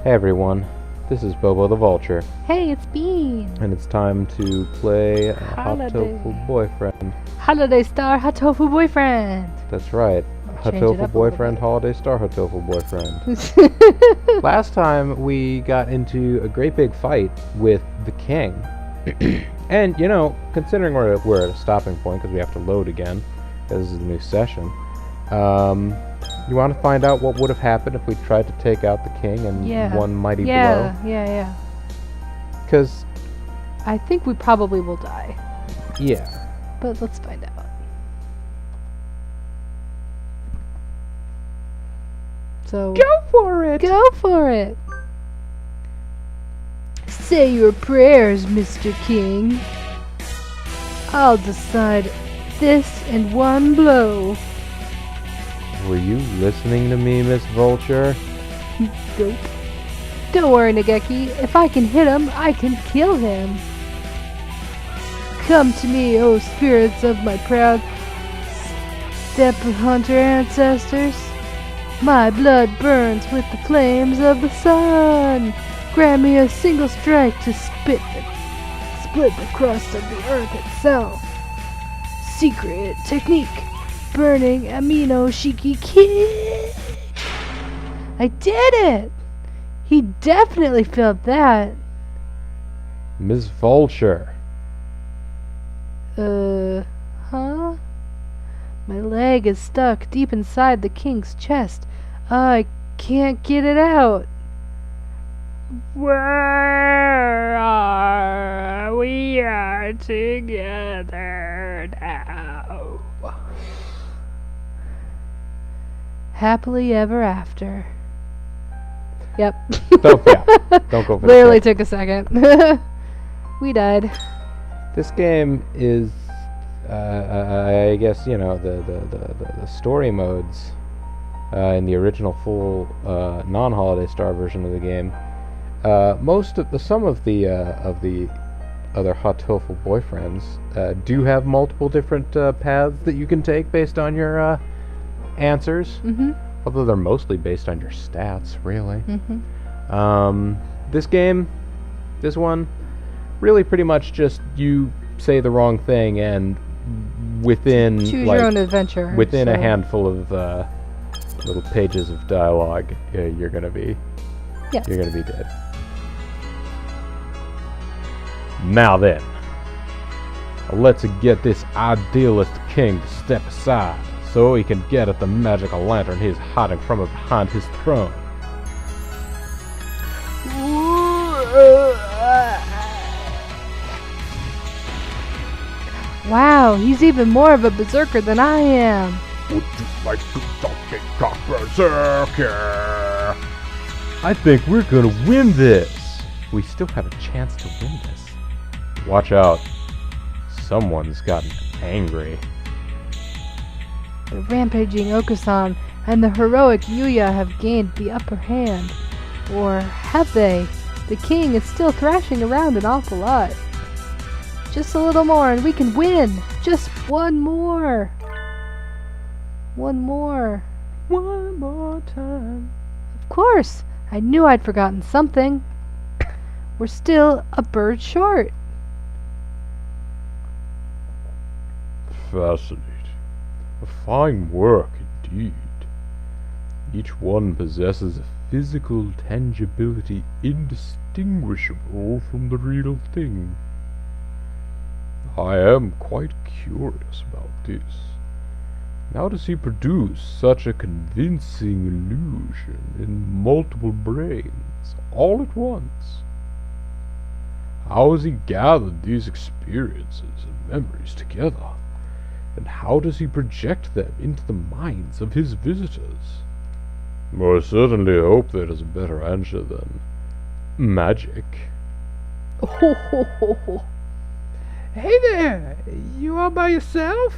Hey everyone, this is Bobo the Vulture, Hey, it's Bean. and it's time to play Holiday. Hatoful Boyfriend. Holiday Star Hatoful Boyfriend. That's right, Change it Hatoful up a little Boyfriend, bit. Holiday Star Hatoful Boyfriend. Last time we got into a great big fight with the king. And, you know, considering we're at a stopping point because we have to load again, because this is a new session, you want to find out what would have happened if we tried to take out the king in one mighty blow? Yeah. Because, I think we probably will die, yeah. but let's find out. So Go for it! Go for it. Say your prayers, Mr. King. I'll decide this in one blow. Were you listening to me, Miss Vulture? Dope. Don't worry, Nageki. If I can hit him, I can kill him. Come to me, O spirits of my proud steppe hunter ancestors. My blood burns with the flames of the sun. Grant me a single strike to split the crust of the earth itself. Secret technique. Burning amino shiki kick. I did it! He definitely felt that. Miss Vulture. Huh? My leg is stuck deep inside the king's chest. I can't get it out. We are together now. Happily ever after. Yep. Don't go for Literally the kill. took a second. We died. This game is, I guess, you know, the story modes in the original full non-Holiday Star version of the game. Some of the other Hatoful boyfriends do have multiple different paths that you can take based on your answers. Mm-hmm. Although they're mostly based on your stats, really. Mm-hmm. This one, really pretty much just you say the wrong thing and within Choose like your own adventure. within a so- handful of little pages of dialogue, you're gonna be Yes. dead. Now then, let's get this idealist king to step aside so he can get at the magical lantern he's hiding from behind his throne. Wow, he's even more of a berserker than I am. Would you like to Donkey Kong Berserker? I think we're gonna win this. We still have a chance to win this. Watch out. Someone's gotten angry. The rampaging Okusan and the heroic Yuya have gained the upper hand. Or have they? The king is still thrashing around an awful lot. Just a little more and we can win! Just one more! One more. One more time. Of course! I knew I'd forgotten something. We're still a bird short. Fascinating. A fine work indeed. Each one possesses a physical tangibility indistinguishable from the real thing. I am quite curious about this. How does he produce such a convincing illusion in multiple brains all at once? How has he gathered these experiences and memories together? And how does he project them into the minds of his visitors? I certainly hope there is a better answer than magic. Hey there! You all by yourself?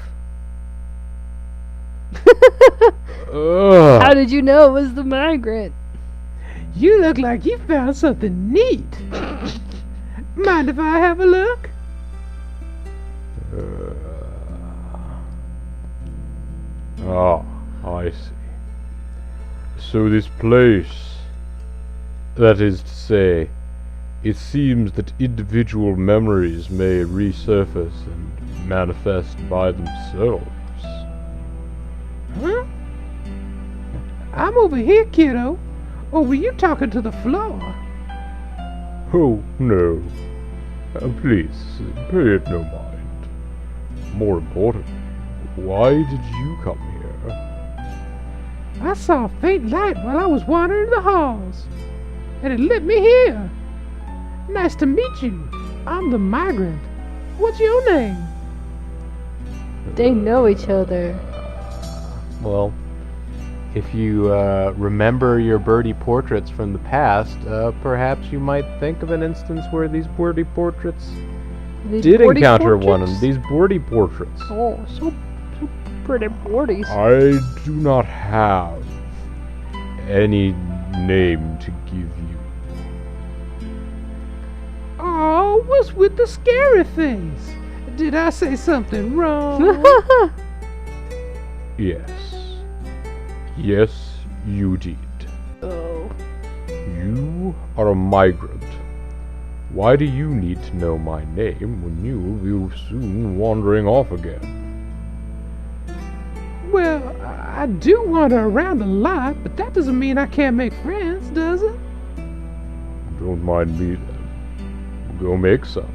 How did you know it was the migrant? You look like you found something neat. Mind if I have a look? I see. So this place That is to say, it seems that individual memories may resurface and manifest by themselves. Huh? I'm over here, kiddo. Or were you talking to the floor? Oh, no. Please, pay it no mind. More importantly, why did you come here? I saw a faint light while I was wandering the halls, and it lit me here. Nice to meet you. I'm the migrant. What's your name? They know each other. Well, if you remember your birdie portraits from the past, perhaps you might think of an instance where these birdie portraits These did birdie encounter one portraits? of these birdie portraits. Oh, so pretty birdies. I do not have any name to give you. Oh, what's with the scary face? Did I say something wrong? Yes. Yes, you did. Oh. You are a migrant. Why do you need to know my name when you will be soon wandering off again? Well, I do wander around a lot, but that doesn't mean I can't make friends, does it? Don't mind me then. Go make some.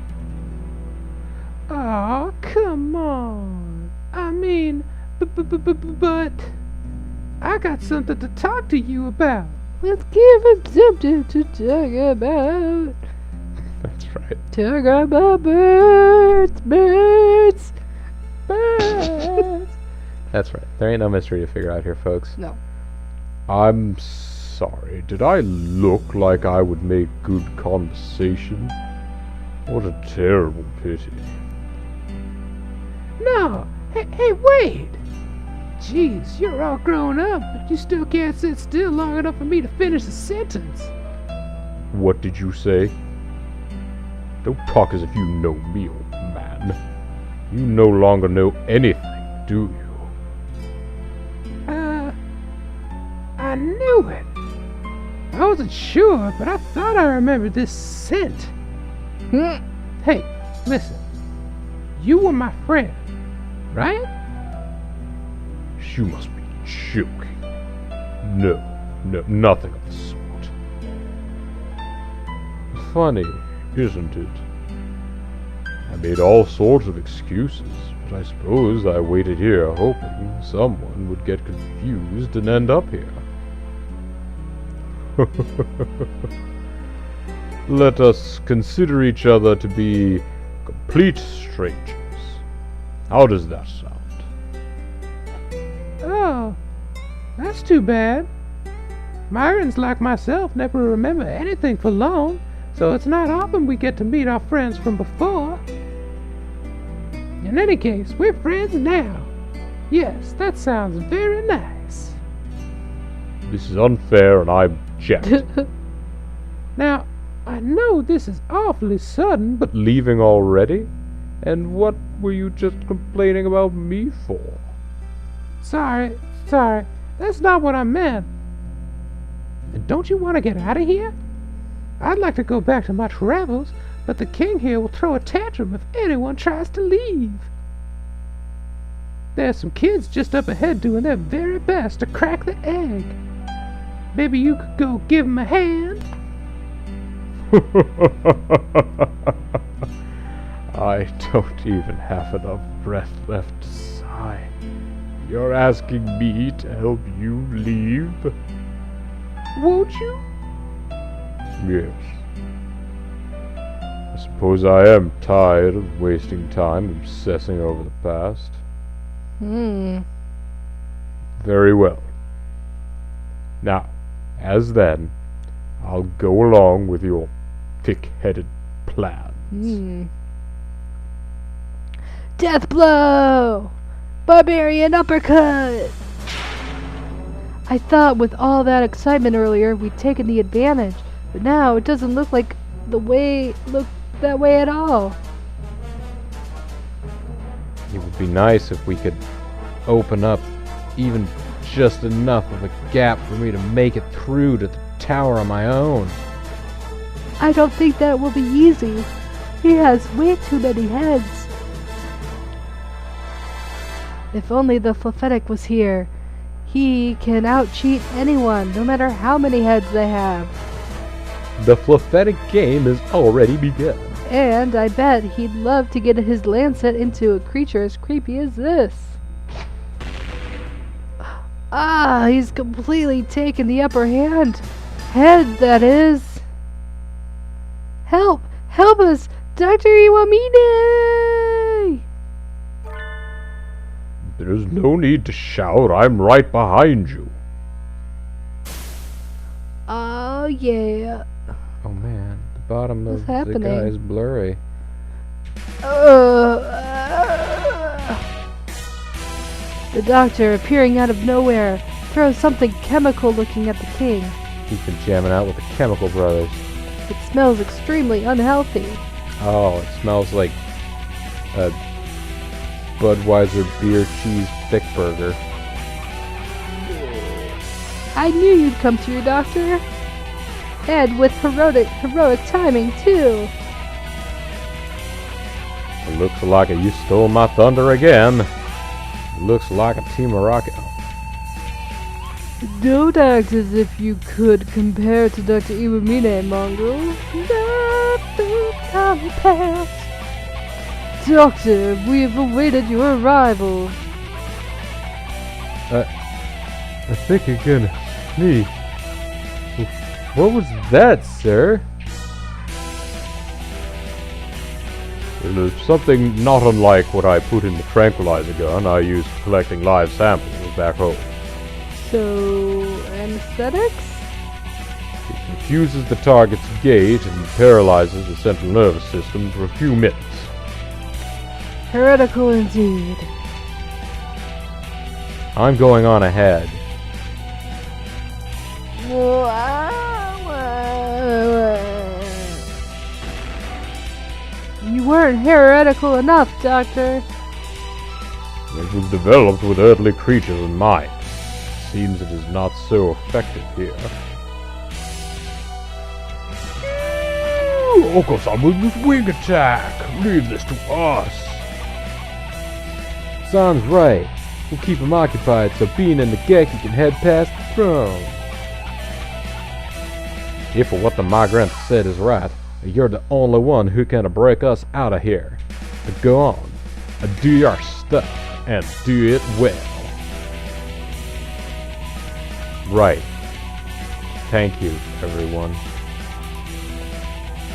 Oh, come on. I mean, but I got something to talk to you about. Let's give him something to talk about. That's right. Talk about birds, birds, birds. That's right. There ain't no mystery to figure out here, folks. No. I'm sorry. Did I look like I would make good conversation? What a terrible pity. No, hey, wait. Jeez, you're all grown up, but you still can't sit still long enough for me to finish a sentence. What did you say? Don't talk as if you know me, old man. You no longer know anything, do you? I knew it. I wasn't sure, but I thought I remembered this scent. Hey, listen. You were my friend, right? You must be joking. No, nothing of the sort. Funny, isn't it? I made all sorts of excuses, but I suppose I waited here hoping someone would get confused and end up here. Let us consider each other to be complete strangers. How does that sound? Oh, that's too bad. Migrants like myself never remember anything for long, so it's not often we get to meet our friends from before. In any case, we're friends now. Yes, that sounds very nice. This is unfair and I object. Now, I know this is awfully sudden, but Leaving already? And what were you just complaining about me for? sorry, that's not what I meant. And don't you want to get out of here? I'd like to go back to my travels, but the king here will throw a tantrum if anyone tries to leave. There's some kids just up ahead doing their very best to crack the egg. Maybe you could go give 'em a hand? I don't even have enough breath left to sigh. You're asking me to help you leave? Won't you? Yes. I suppose I am tired of wasting time obsessing over the past. Very well. Now, as then, I'll go along with your thick-headed plans. Death blow! Barbarian uppercut! I thought with all that excitement earlier we'd taken the advantage, but now it doesn't look like that way at all. It would be nice if we could open up even just enough of a gap for me to make it through to the tower on my own. I don't think that will be easy. He has way too many heads. If only the Fluffetic was here. He can out-cheat anyone, no matter how many heads they have. The Fluffetic game has already begun. And I bet he'd love to get his lancet into a creature as creepy as this. Ah, he's completely taken the upper hand. Head, that is. Help! Help us! Dr. Iwamine! There's no need to shout. I'm right behind you. Oh, yeah. Oh man, the bottom What's of happening? the guy is blurry. The doctor, appearing out of nowhere, throws something chemical looking at the king. He's been jamming out with the Chemical Brothers. It smells extremely unhealthy. Oh, it smells like a Budweiser beer cheese thick burger. I knew you'd come through, Doctor. And with heroic timing, too. It looks like you stole my thunder again. It looks like a team of rocket. Don't act as if you could compare to Dr. Iwamine, Mongrel. Nothing compares. Doctor, we have awaited your arrival. I think you're gonna sneeze. What was that, sir? Well, it's something not unlike what I put in the tranquilizer gun I used for collecting live samples back home. So, anesthetics? It confuses the target's gait and paralyzes the central nervous system for a few minutes. Heretical indeed. I'm going on ahead. You weren't heretical enough, Doctor. It was developed with earthly creatures in mind. Seems it is not so effective here. Oko-san with this wing attack! Leave this to us! Sounds right. We'll keep him occupied so Bean and the Geki can head past the throne. If what the migrant said is right, you're the only one who can break us out of here. But go on, do your stuff, and do it well. Right. Thank you, everyone.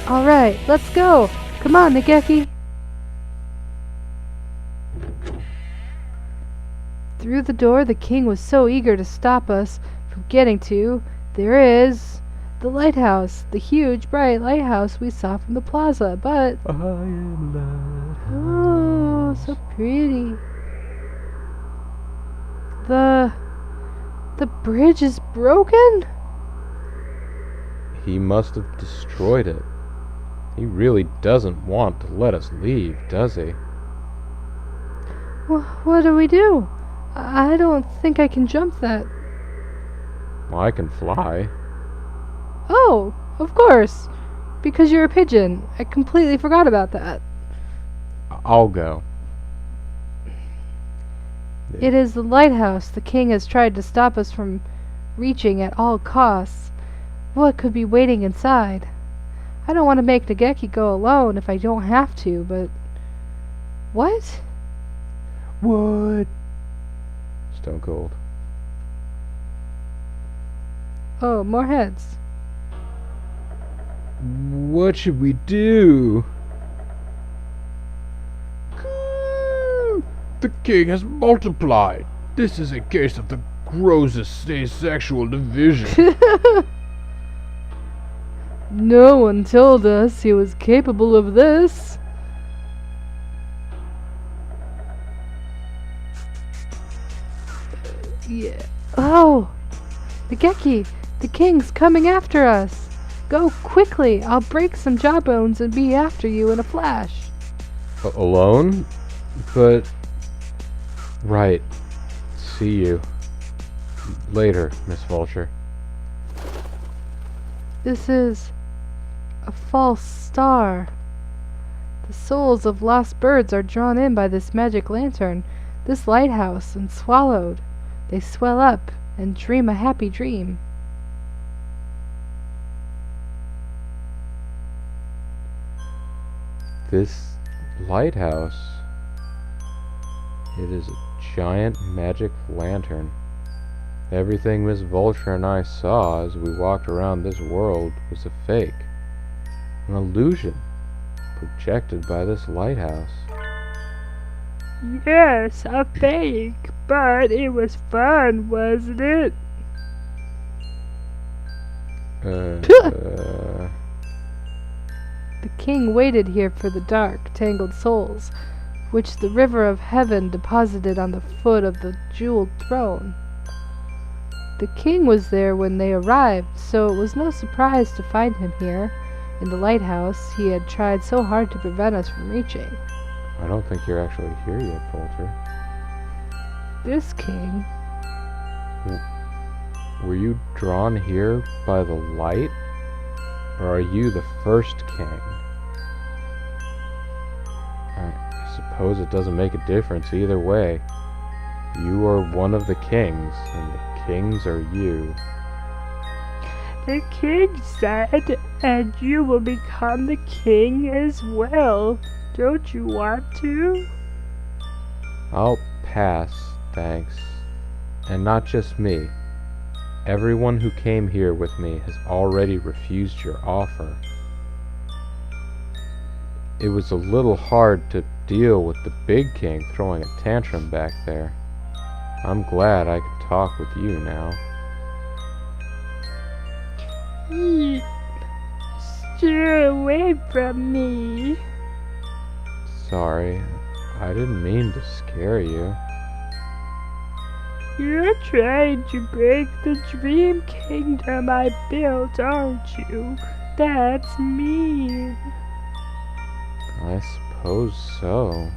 Alright, let's go. Come on, Nageki. Through the door the king was so eager to stop us from getting to. There is the lighthouse, the huge, bright lighthouse we saw from the plaza, but... I am lighthouse. Oh, so pretty. The bridge is broken? He must have destroyed it. He really doesn't want to let us leave, does he? What do we do? I don't think I can jump that. Well, I can fly. Oh, of course. Because you're a pigeon. I completely forgot about that. I'll go. It is the lighthouse the king has tried to stop us from reaching at all costs. What could be waiting inside? I don't want to make Nageki go alone if I don't have to, but... What? What? Stone Cold. Oh, more heads. What should we do? The king has multiplied. This is a case of the grossest asexual division. No one told us he was capable of this. Yeah. Oh! Nageki! The king's coming after us! Go quickly! I'll break some jawbones and be after you in a flash. Alone? But... Right. See you. Later, Miss Vulture. This is a false star. The souls of lost birds are drawn in by this magic lantern, this lighthouse, and swallowed. They swell up and dream a happy dream. This lighthouse. It is a giant magic lantern. Everything Miss Vulture and I saw as we walked around this world was a fake, an illusion projected by this lighthouse. Yes, a fake, but it was fun, wasn't it? The king waited here for the dark, tangled souls, which the river of heaven deposited on the foot of the jeweled throne. The king was there when they arrived, so it was no surprise to find him here, in the lighthouse he had tried so hard to prevent us from reaching. I don't think you're actually here yet, Vulture. This king? Were you drawn here by the light? Or are you the first king? I suppose it doesn't make a difference either way. You are one of the kings, and the kings are you. The king said, and you will become the king as well. Don't you want to? I'll pass, thanks. And not just me. Everyone who came here with me has already refused your offer. It was a little hard to deal with the big king throwing a tantrum back there. I'm glad I can talk with you now. Steer away from me. Sorry, I didn't mean to scare you. You're trying to break the dream kingdom I built, aren't you? That's mean. I suppose so.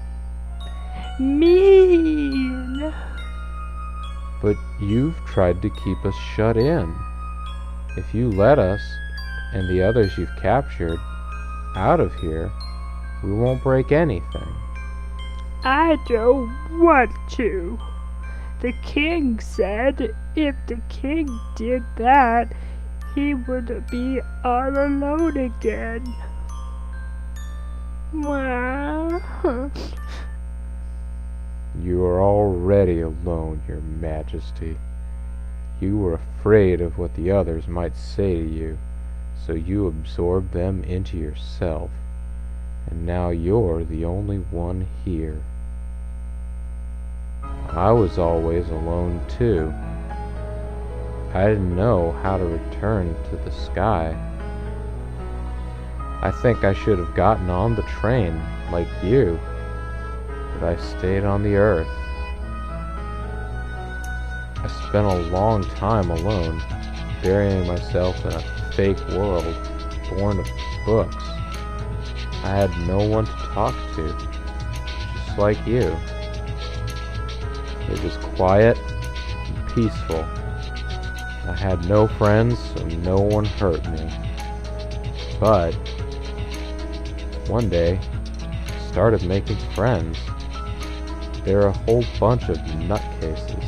Mean. But you've tried to keep us shut in. If you let us, and the others you've captured, out of here, we won't break anything. I don't want to. The king said if the king did that, he would be all alone again. Wow. You are already alone, Your Majesty. You were afraid of what the others might say to you, so you absorbed them into yourself, and now you're the only one here. I was always alone too. I didn't know how to return to the sky. I think I should have gotten on the train like you, but I stayed on the earth. I spent a long time alone, burying myself in a fake world, born of books. I had no one to talk to, just like you. It was quiet and peaceful. I had no friends, so no one hurt me. But one day, I started making friends. They're a whole bunch of nutcases.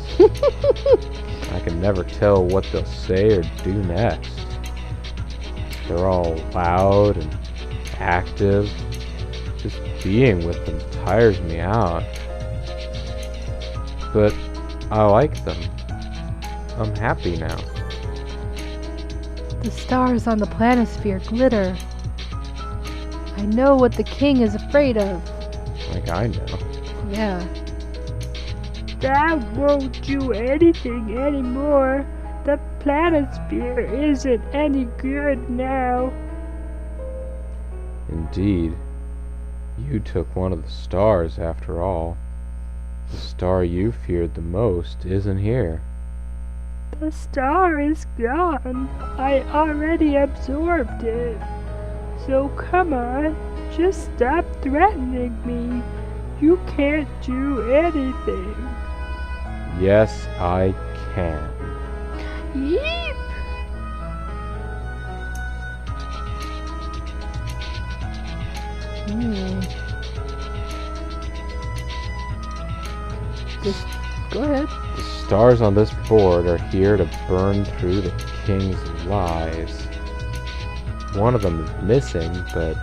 I can never tell what they'll say or do next. They're all loud and active. Just being with them tires me out. But I like them. I'm happy now. The stars on the planisphere glitter. I know what the king is afraid of. Like I know. Yeah. That won't do anything anymore. The planisphere isn't any good now. Indeed. You took one of the stars after all. The star you feared the most isn't here. The star is gone. I already absorbed it. So come on, just stop threatening me. You can't do anything. Yes, I can. Yeep! Hmm. Just go ahead. The stars on this board are here to burn through the king's lies. One of them is missing, but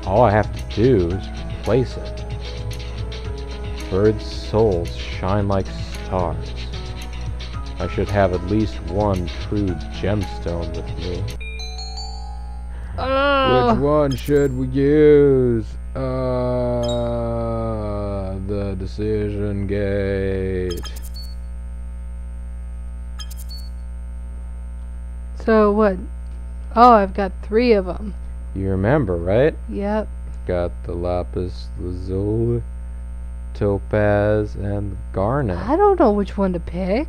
all I have to do is replace it. Birds' souls shine like stars. I should have at least one true gemstone with me. Oh. Which one should we use? The decision gate. So what? Oh, I've got 3 of them. You remember, right? Yep. Got the lapis lazuli, topaz, and garnet. I don't know which one to pick.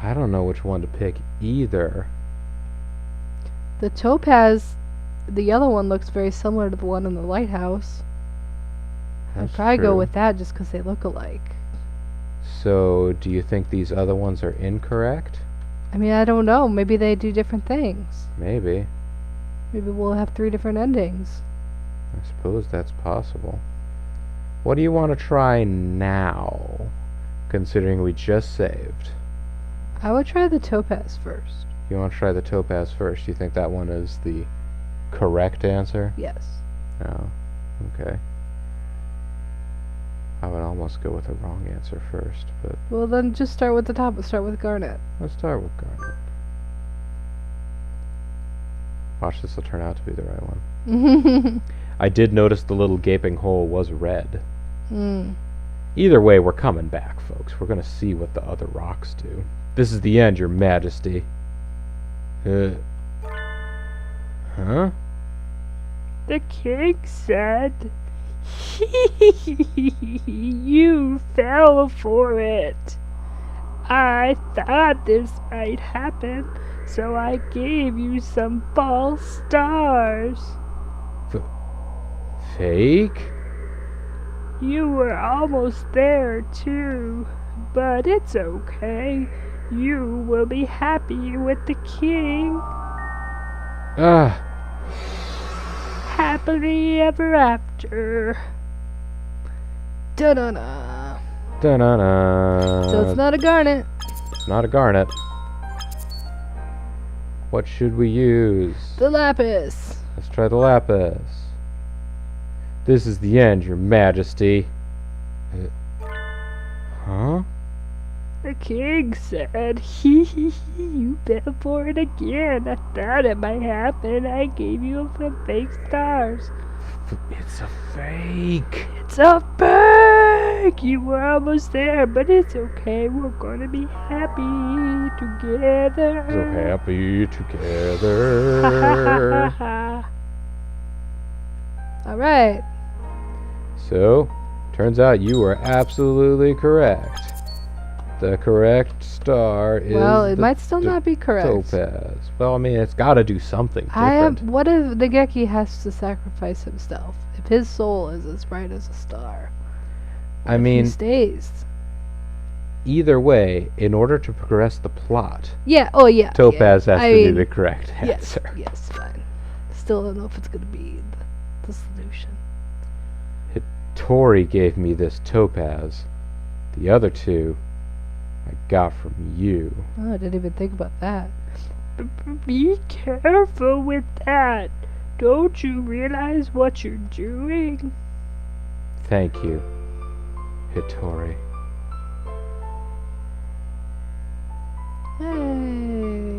I don't know which one to pick either. The topaz, the yellow one looks very similar to the one in the lighthouse. I'd That's probably go true. with that just because they look alike. So, do you think these other ones are incorrect? I mean, I don't know. Maybe they do different things. Maybe. Maybe we'll have 3 different endings. I suppose that's possible. What do you want to try now, considering we just saved? I would try the topaz first. You want to try the topaz first? You think that one is the correct answer? Yes. Oh, okay. I would almost go with the wrong answer first, but Well, then just start with the top. Let's start with garnet. let's start with garnet. Watch, this will turn out to be the right one. I did notice the little gaping hole was red. Either way, we're coming back, folks. We're gonna see what the other rocks do. This is the end, Your Majesty. Huh? The king said, "You fell for it. I thought this might happen, so I gave you some false stars. Fake? You were almost there, too, but it's okay. You will be happy with the king. Ah, Happily ever after." Da-da-da. da-na-na. So it's not a garnet. It's not a garnet. What should we use? The lapis. Let's try the lapis. This is the end, Your Majesty. Huh? The king said, "You fell for it again. I thought it might happen. I gave you some fake stars." It's a fake. "It's a fake! You were almost there, but it's okay. We're gonna be happy together." So happy Ha ha together. ha. All right. So, turns out you were absolutely correct. The correct star is Well, it the might still not be correct. topaz. Well, I mean, it's got to do something different. What if the Geki has to sacrifice himself? If his soul is as bright as a star. I If mean, he stays. either way, in order to progress the plot, Yeah. Oh yeah. topaz yeah. has to be the correct Yes. answer. Yes. Fine. Still don't know if it's gonna be the solution. Tori gave me this topaz. The other two I got from you. Oh, I didn't even think about that. Be careful with that. Don't you realize what you're doing? Thank you, Hitori. Hey.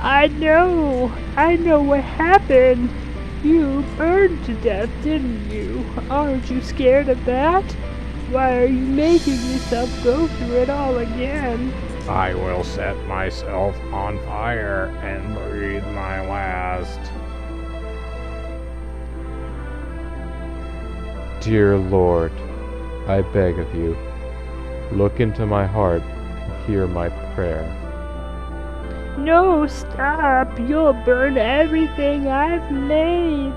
I know what happened. You burned to death, didn't you? Aren't you scared of that? Why are you making yourself go through it all again? I will set myself on fire and breathe my last. Dear Lord, I beg of you, look into my heart and hear my prayer. No, stop. You'll burn everything I've made.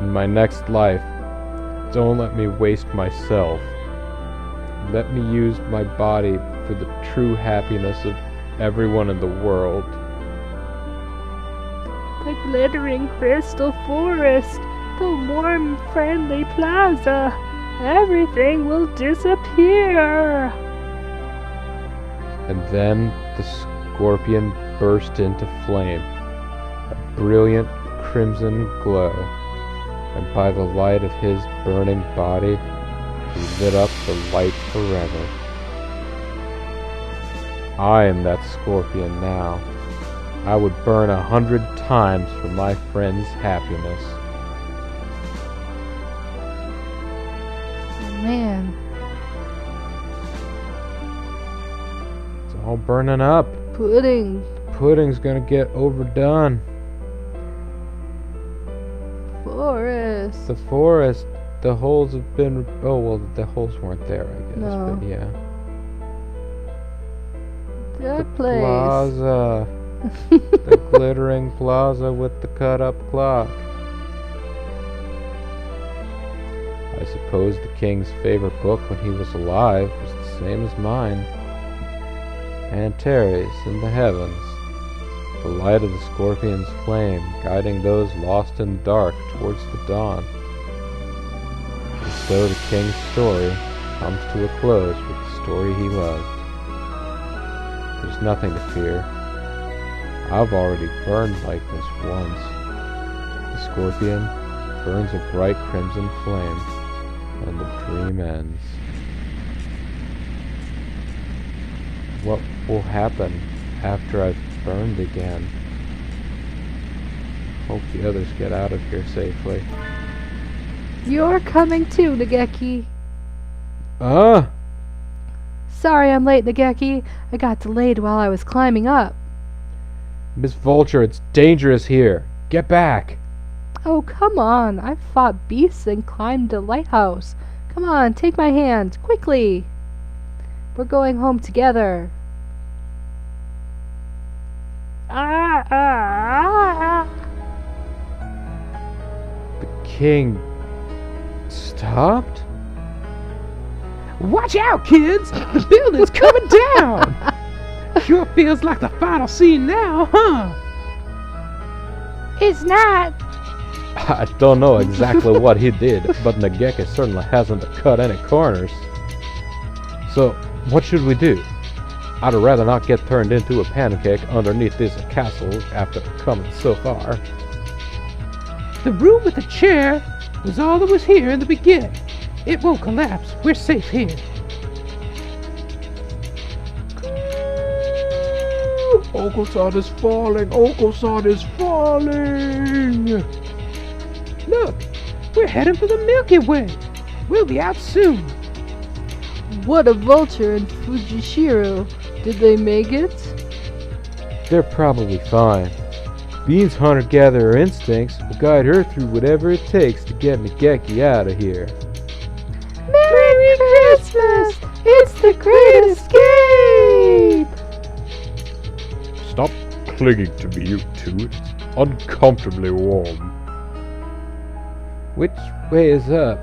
In my next life, don't let me waste myself. Let me use my body for the true happiness of everyone in the world. the glittering crystal forest, the warm, friendly plaza. Everything will disappear. And then the scorpion burst into flame, a brilliant crimson glow, and by the light of his burning body, he lit up the light forever. I am that scorpion now. I would burn 100 times for my friend's happiness. Oh, man. It's all burning up. Pudding. Pudding's gonna get overdone. Forest. The forest, the holes have been... Oh, well, the holes weren't there, I guess. No. But yeah. That The place. plaza. The glittering plaza with the cut-up clock. I suppose the king's favorite book when he was alive was the same as mine. Antares in the heavens. The light of the scorpion's flame guiding those lost in the dark towards the dawn. And so the king's story comes to a close with the story he loved. There's nothing to fear. I've already burned like this once. The scorpion burns a bright crimson flame, and the dream ends. What will happen after I've burned again? Hope the others get out of here safely. You're coming too, Nageki. Sorry I'm late, Nageki. I got delayed while I was climbing up. Miss Vulture, it's dangerous here. Get back! Oh, come on. I've fought beasts and climbed a lighthouse. Come on, take my hand, quickly. We're going home together. The king stopped? Watch out, kids! The building's coming down! Sure feels like the final scene now, huh? It's not. I don't know exactly what he did, but Nageki certainly hasn't cut any corners. So, what should we do? I'd rather not get turned into a pancake underneath this castle after coming so far. The room with the chair was all that was here in the beginning. It won't collapse. We're safe here. Okosan is falling! Okosan is falling! Look, we're heading for the Milky Way. We'll be out soon. What a vulture and Fujishiro. Did they make it? They're probably fine. Bean's hunter-gatherer instincts will guide her through whatever it takes to get Nageki out of here. Merry Christmas! It's the Great Escape! Stop clinging to me, you two. It's uncomfortably warm. Which way is up?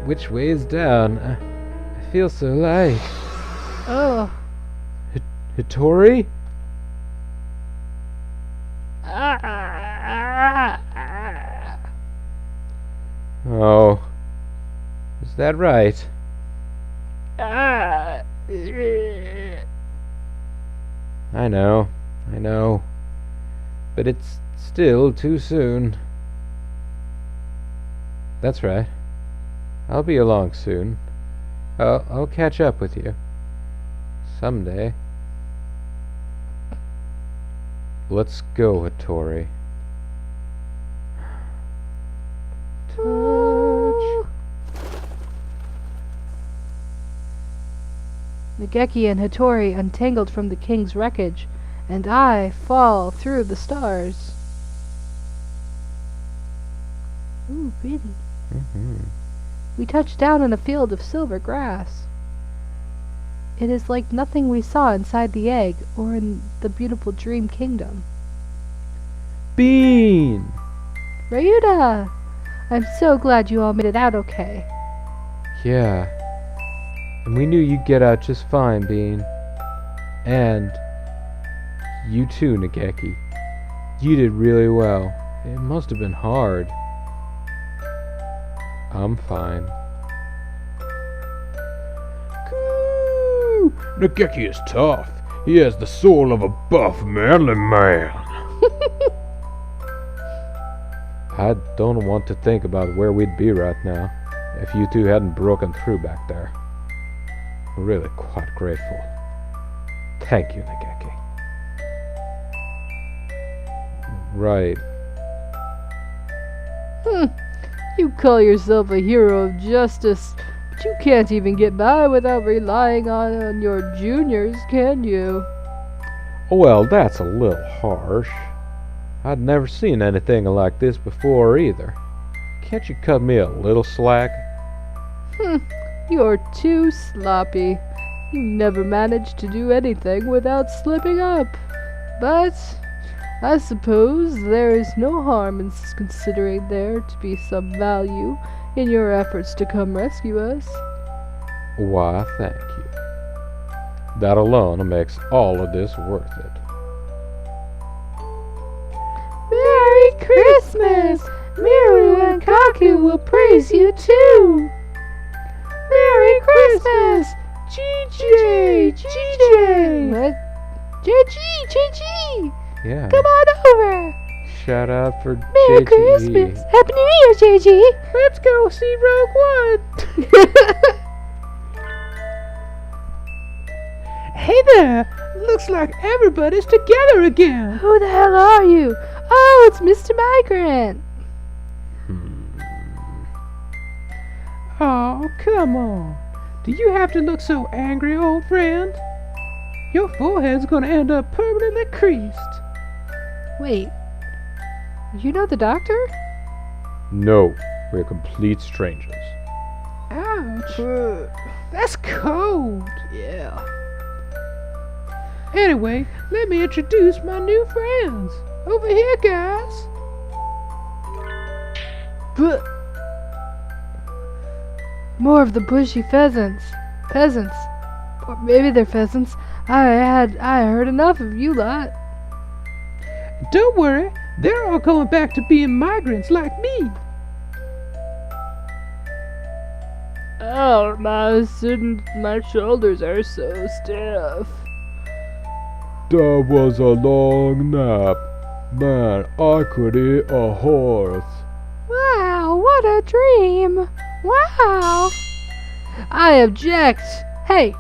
Which way is down? I feel so light. Oh. Hattori? Oh. Is that right? I know. But it's still too soon. That's right. I'll be along soon. I'll catch up with you. Someday. Let's go, Hattori. Nageki and Hattori untangled from the king's wreckage, and I fall through the stars. Ooh, pretty. We touched down in a field of silver grass. It is like nothing we saw inside the egg or in the beautiful dream kingdom. Bean! Ryuda! I'm so glad you all made it out okay. Yeah. And we knew you'd get out just fine, Bean. And you too, Nageki. You did really well. It must have been hard. I'm fine. Coo! Nageki is tough. He has the soul of a buff, manly man. I don't want to think about where we'd be right now if you two hadn't broken through back there. Really quite grateful. Thank you, Nageki. Right. You call yourself a hero of justice, but you can't even get by without relying on your juniors, can you? Well, that's a little harsh. I'd never seen anything like this before either. Can't you cut me a little slack? You're too sloppy. You never manage to do anything without slipping up. But I suppose there is no harm in considering there to be some value in your efforts to come rescue us. Why, thank you. That alone makes all of this worth it. Merry Christmas! Miru and Kaku will praise you too! Merry Christmas! GJ! GJ! What? JG! Yeah. Come on over! Shout out for Merry JGE. Christmas! Happy New Year, JG! Let's go see Rogue One. Hey there! Looks like everybody's together again. Who the hell are you? Oh, it's Mr. Migrant! Oh, come on. Do you have to look so angry, old friend? Your forehead's gonna end up permanently creased. Wait, you know the doctor? No, we're complete strangers. Ouch. That's cold. Yeah. Anyway, let me introduce my new friends. Over here, guys. But more of the bushy peasants. Or maybe they're pheasants. I heard enough of you lot. Don't worry, they're all going back to being migrants like me. Oh, my shoulders are so stiff. That was a long nap. Man, I could eat a horse. Wow, what a dream! Wow! I object! Hey,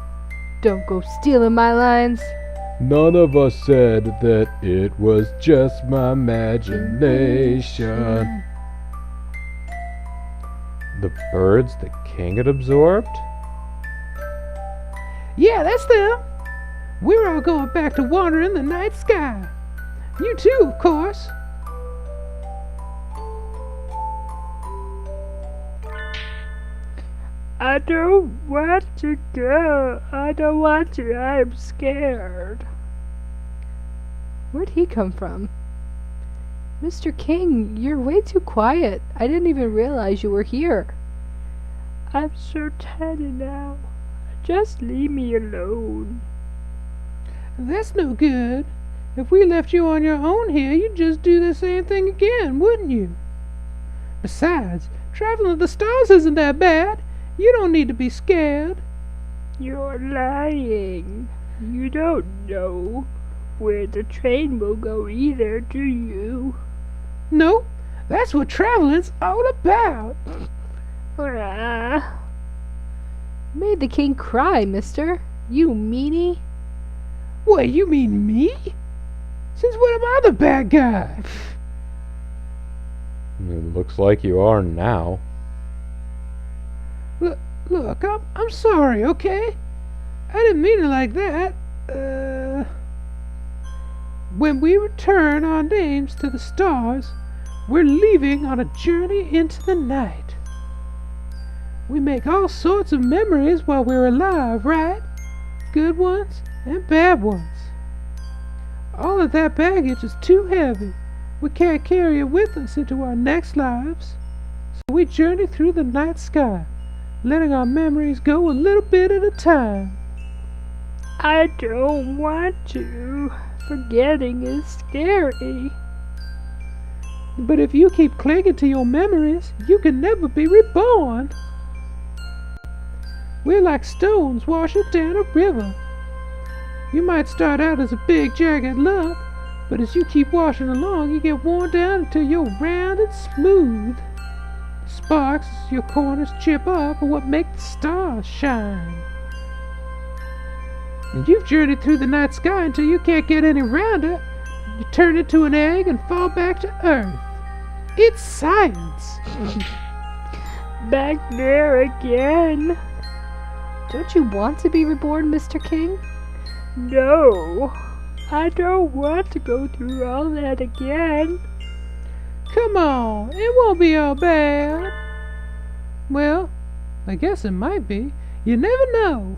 don't go stealing my lines. None of us said that it was just my imagination. The birds the king had absorbed? Yeah, that's them. We're all going back to wandering the night sky. You too, of course. I don't want to go. I don't want to. I'm scared. Where'd he come from? Mr. King, you're way too quiet. I didn't even realize you were here. I'm so tired now. Just leave me alone. That's no good. If we left you on your own here, you'd just do the same thing again, wouldn't you? Besides, traveling to the stars isn't that bad. You don't need to be scared. You're lying. You don't know where the train will go either, do you? Nope, that's what traveling's all about. Ah. Made the king cry, mister. You meanie. What, you mean me? Since when am I the bad guy? It looks like you are now. Look, I'm sorry, okay? I didn't mean it like that. When we return our names to the stars, we're leaving on a journey into the night. We make all sorts of memories while we're alive, right? Good ones and bad ones. All of that baggage is too heavy. We can't carry it with us into our next lives. So we journey through the night sky, letting our memories go a little bit at a time. I don't want to. Forgetting is scary. But if you keep clinging to your memories, you can never be reborn. We're like stones washing down a river. You might start out as a big jagged lump, but as you keep washing along, you get worn down until you're round and smooth. The sparks as your corners chip off are what make the stars shine. And you've journeyed through the night sky until you can't get any rounder. You turn into an egg and fall back to Earth. It's science. Back there again. Don't you want to be reborn, Mr. King? No, I don't want to go through all that again. Come on, it won't be all bad. Well, I guess it might be. You never know.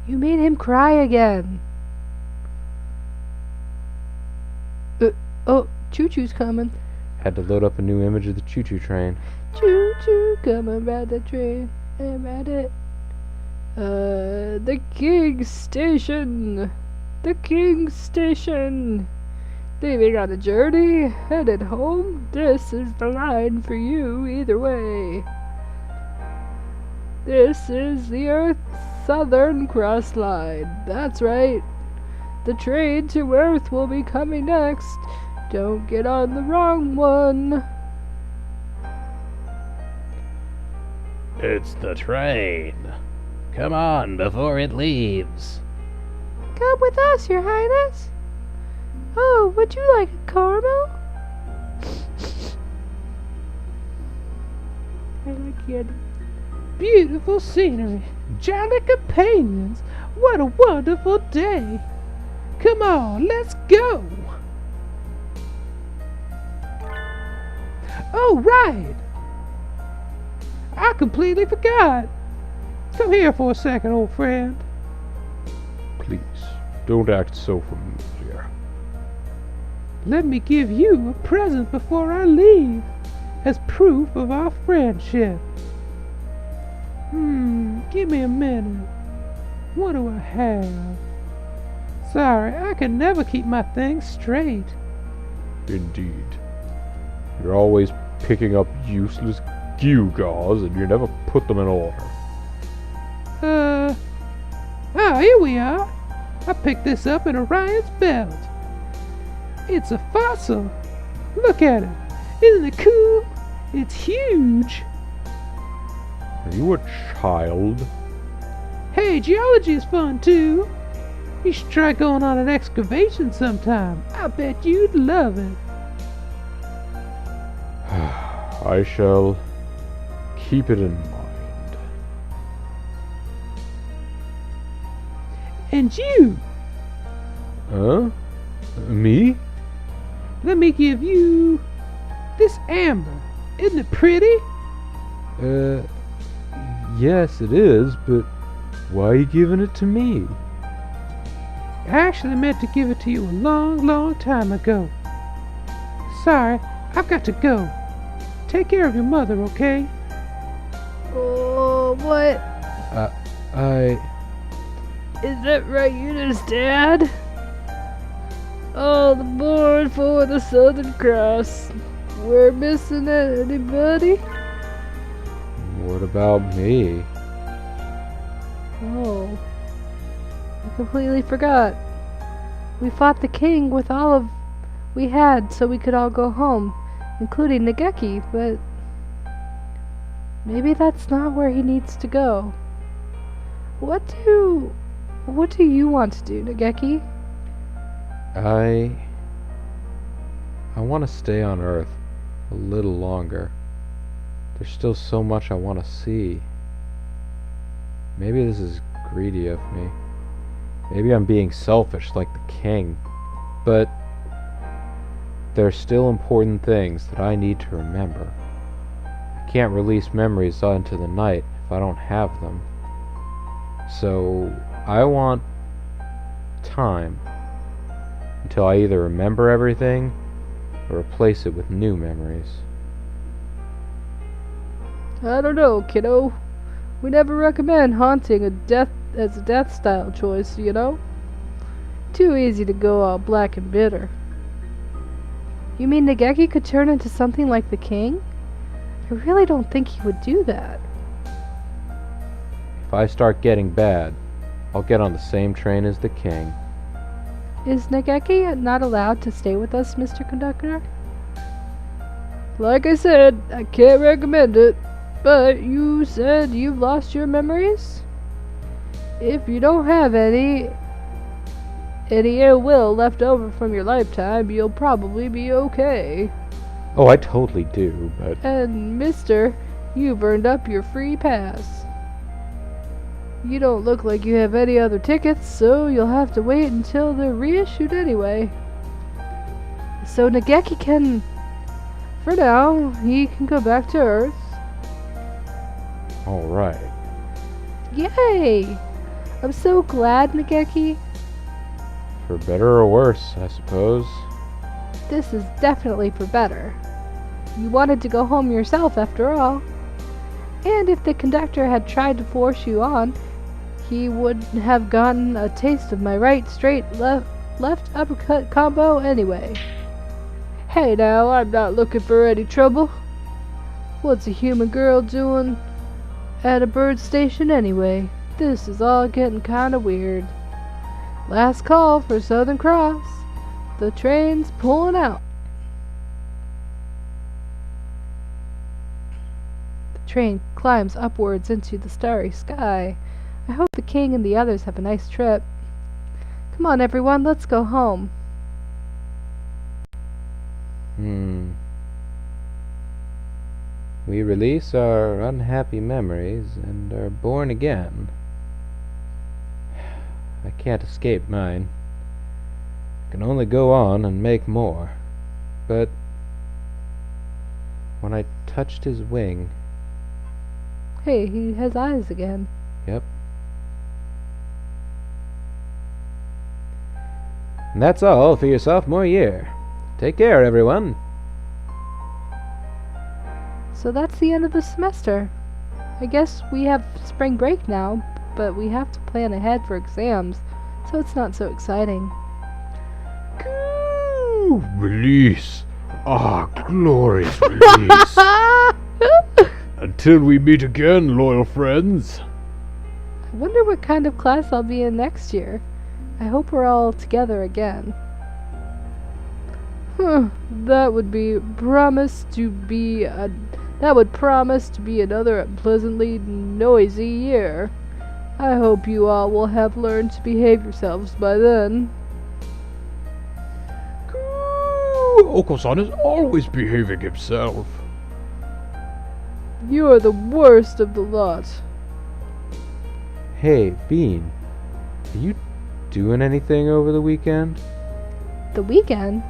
You made him cry again. Oh, Choo-Choo's coming. Had to load up a new image of the choo-choo train. Choo-choo, coming by the train. I'm at it. The King's Station. The King's Station. Leaving on a journey, headed home. This is the line for you either way. This is the Earth's Southern Cross Line. That's right. The train to Earth will be coming next. Don't get on the wrong one. It's the train. Come on before it leaves. Come with us, Your Highness. Oh, would you like a caramel? I like it. Beautiful scenery, jolly companions. What a wonderful day. Come on, let's go. Oh, right. I completely forgot. Come here for a second, old friend. Please, don't act so familiar. Let me give you a present before I leave, as proof of our friendship. Give me a minute. What do I have? Sorry, I can never keep my things straight. Indeed. You're always picking up useless gewgaws and you never put them in order. Here we are. I picked this up in Orion's belt. It's a fossil. Look at it. Isn't it cool? It's huge. Are you a child? Hey, geology is fun too. You should try going on an excavation sometime. I bet you'd love it. I shall keep it in mind. And you, Huh? Me? let me give you this amber. Isn't it pretty? Yes it is, but why are you giving it to me? I actually meant to give it to you a long, long time ago. Sorry, I've got to go. Take care of your mother, okay? Oh, what? Is that right, Eunice's dad? All aboard for the Southern Cross. We're missing anybody? What about me? Oh. I completely forgot. We fought the king with all of we had so we could all go home, including Nageki, but maybe that's not where he needs to go. What do you want to do, Nageki? I want to stay on Earth a little longer. There's still so much I want to see. Maybe this is greedy of me. Maybe I'm being selfish like the king. But there's still important things that I need to remember. I can't release memories into the night if I don't have them. So I want time until I either remember everything or replace it with new memories. I don't know, kiddo. We never recommend haunting a death as a death style choice, you know? Too easy to go all black and bitter. You mean Nageki could turn into something like the king? I really don't think he would do that. If I start getting bad, I'll get on the same train as the king. Is Nageki not allowed to stay with us, Mr. Conductor? Like I said, I can't recommend it. But you said you've lost your memories? If you don't have any ill will left over from your lifetime, you'll probably be okay. Oh, I totally do, but... And, mister, you burned up your free pass. You don't look like you have any other tickets, so you'll have to wait until they're reissued anyway. So Nageki can... For now, he can go back to Earth. Alright. Yay! I'm so glad, Nageki. For better or worse, I suppose. This is definitely for better. You wanted to go home yourself, after all. And if the conductor had tried to force you on, he would have gotten a taste of my right, straight, left uppercut combo anyway. Hey now, I'm not looking for any trouble. What's a human girl doing at a bird station anyway? This is all getting kinda weird. Last call for Southern Cross. The train's pulling out. The train climbs upwards into the starry sky. I hope the king and the others have a nice trip. Come on, everyone, let's go home. We release our unhappy memories and are born again. I can't escape mine. I can only go on and make more. But when I touched his wing... Hey, he has eyes again. Yep. And that's all for your sophomore year. Take care, everyone. So that's the end of the semester. I guess we have spring break now, but we have to plan ahead for exams, so it's not so exciting. Ooh, release. Ah, glorious release. Until we meet again, loyal friends. I wonder what kind of class I'll be in next year. I hope we're all together again. That would promise to be another unpleasantly noisy year. I hope you all will have learned to behave yourselves by then. Oko-san is always behaving himself. You are the worst of the lot. Hey, Bean. Are you doing anything over the weekend? The weekend?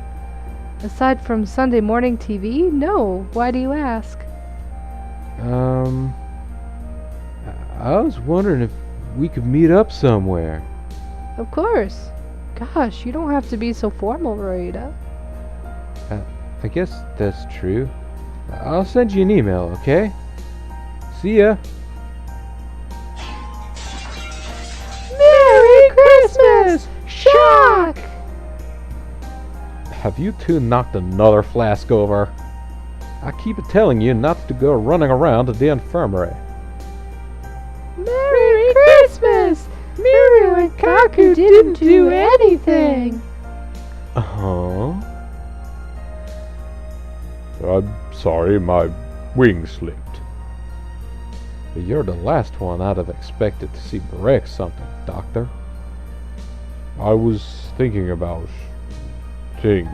Aside from Sunday morning TV? No. Why do you ask? I was wondering if we could meet up somewhere. Of course. Gosh, you don't have to be so formal, Rita. I guess that's true. I'll send you an email, okay? See ya! Merry Christmas! Shock! Have you two knocked another flask over? I keep telling you not to go running around to the infirmary. Merry Christmas! Miru and Kaku didn't do anything! Uh-huh. I'm sorry, my wing slipped. But you're the last one I'd have expected to see break something, Doctor. I was thinking about things.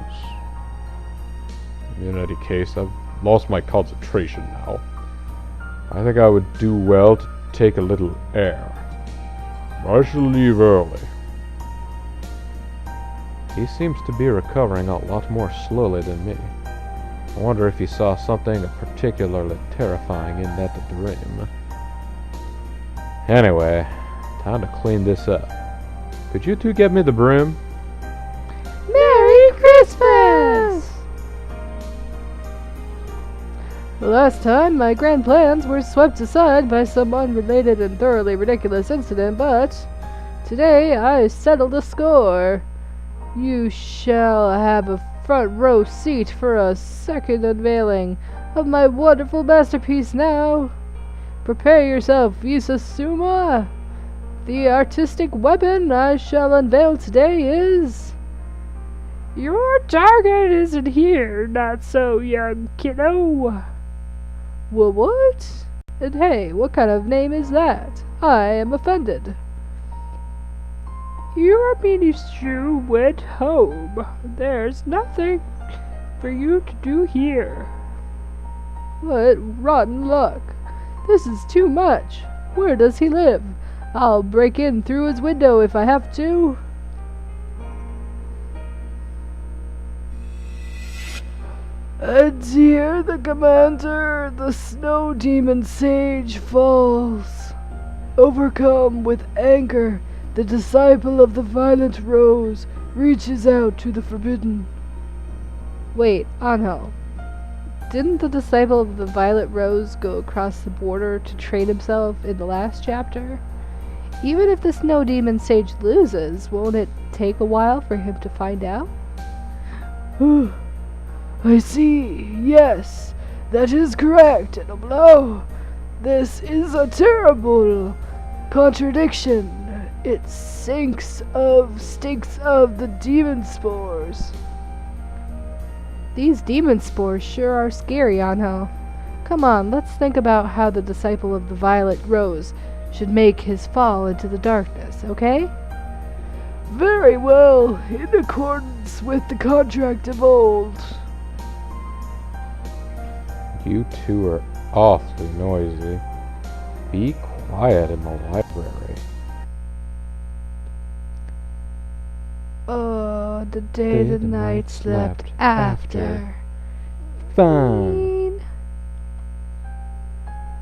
In any case, I've lost my concentration now. I think I would do well to take a little air. I shall leave early. He seems to be recovering a lot more slowly than me. I wonder if he saw something particularly terrifying in that dream. Anyway, time to clean this up. Could you two get me the broom? Merry Christmas! The last time, my grand plans were swept aside by some unrelated and thoroughly ridiculous incident, but today I settled the score. You shall have a front row seat for a second unveiling of my wonderful masterpiece now. Prepare yourself, Isasuma. The artistic weapon I shall unveil today is... Your target isn't here, not so, young kiddo. What? And hey, what kind of name is that? I am offended. Your minister went home. There's nothing for you to do here. What rotten luck. This is too much. Where does he live? I'll break in through his window if I have to. And here the commander, the snow demon sage, falls. Overcome with anger, the disciple of the violet rose reaches out to the forbidden. Wait, Anho. Didn't the disciple of the violet rose go across the border to train himself in the last chapter? Even if the snow demon sage loses, won't it take a while for him to find out? I see. Yes, that is correct. And a blow. This is a terrible contradiction. It stinks of the demon spores. These demon spores sure are scary, Anho. Come on, let's think about how the disciple of the violet rose should make his fall into the darkness, okay? Very well, in accordance with the contract of old. You two are awfully noisy. Be quiet in the library. Oh, the day the night slept after. Fine.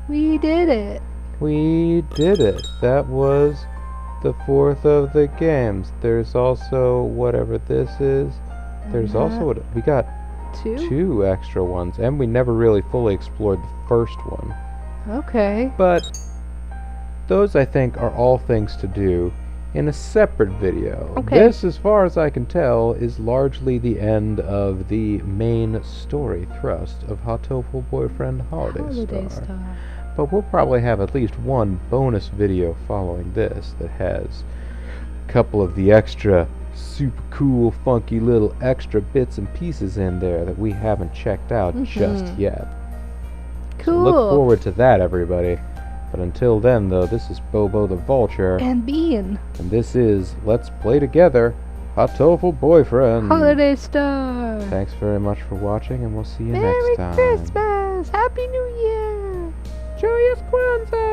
We did it. We did it. That was the fourth of the games. There's also whatever this is. There's also we got two extra ones, and we never really fully explored the first one. Okay. But those, I think, are all things to do in a separate video. Okay. This, as far as I can tell, is largely the end of the main story thrust of Hatoful Boyfriend Holiday Star. But we'll probably have at least one bonus video following this that has a couple of the extra super cool, funky little extra bits and pieces in there that we haven't checked out just yet. Cool. So look forward to that, everybody. But until then, though, this is Bobo the Vulture. And Bean. And this is Let's Play Together, Hatoful Boyfriend. Holiday Star. Thanks very much for watching, and we'll see you Merry next time. Christmas. Happy New Year. Joyous Kwanzaa!